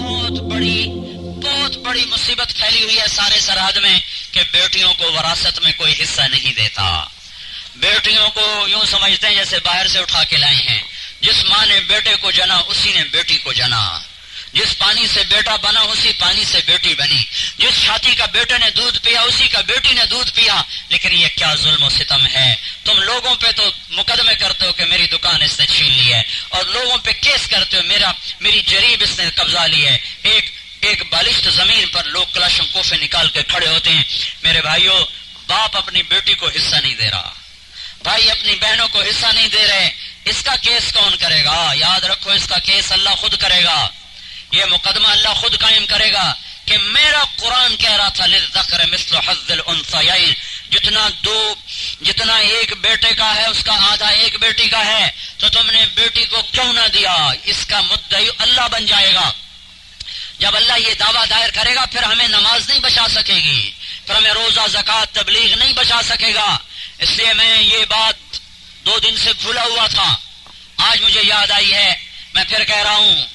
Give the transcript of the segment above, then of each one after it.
بہت بڑی مصیبت پھیلی ہوئی ہے سارے سرحد میں کہ بیٹیوں کو وراثت میں کوئی حصہ نہیں دیتا. بیٹیوں کو یوں سمجھتے ہیں جیسے باہر سے اٹھا کے لائے ہیں. جس ماں نے بیٹے کو جنا اسی نے بیٹی کو جنا. جس پانی سے بیٹا بنا اسی پانی سے بیٹی بنی. جس چھاتی کا بیٹے نے دودھ پیا اسی کا بیٹی نے دودھ پیا. لیکن یہ کیا ظلم و ستم ہے. تم لوگوں پہ تو مقدمے کرتے ہو کہ میری دکان اس نے چھین لی ہے, اور لوگوں پہ کیس کرتے ہو میری جریب اس نے قبضہ لی ہے. ایک بالشت زمین پر لوگ کلاشن کوفے نکال کے کھڑے ہوتے ہیں. میرے بھائیوں, باپ اپنی بیٹی کو حصہ نہیں دے رہا, بھائی اپنی بہنوں کو حصہ نہیں دے رہے. اس کا کیس کون کرے گا؟ یاد رکھو, اس کا کیس اللہ خود کرے گا. یہ مقدمہ اللہ خود قائم کرے گا کہ میرا قرآن کہہ رہا تھا للذکر مثل حظ الانثیین, جتنا ایک بیٹے کا ہے اس کا آدھا ایک بیٹی کا ہے, تو تم نے بیٹی کو کیوں نہ دیا؟ اس کا مدعی اللہ بن جائے گا. جب اللہ یہ دعویٰ دائر کرے گا پھر ہمیں نماز نہیں بچا سکے گی, پھر ہمیں روزہ زکوٰۃ تبلیغ نہیں بچا سکے گا. اس لیے میں یہ بات 2 دن سے بھولا ہوا تھا, آج مجھے یاد آئی ہے. میں پھر کہہ رہا ہوں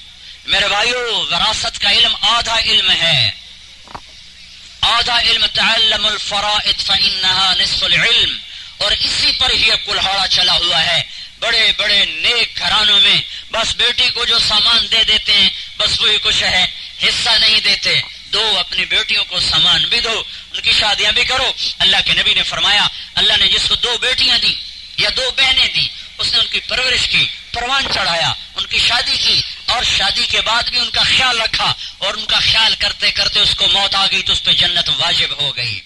میرے بھائیو, وراثت کا علم آدھا علم ہے. آدھا علم تعلم الفرائض فإنها نصف العلم, اور اسی پر ہی کلہاڑا چلا ہوا ہے. بڑے بڑے نیک گھرانوں میں بس بیٹی کو جو سامان دے دیتے ہیں بس وہی کچھ ہے, حصہ نہیں دیتے. دو اپنی بیٹیوں کو سامان بھی دو, ان کی شادیاں بھی کرو. اللہ کے نبی نے فرمایا اللہ نے جس کو 2 بیٹیاں دی یا 2 بہنیں دی اس نے ان کی پرورش کی, پروان چڑھایا, ان کی شادی کی, اور شادی کے بعد بھی ان کا خیال رکھا, اور ان کا خیال کرتے کرتے اس کو موت آ گئی تو اس پہ جنت واجب ہو گئی.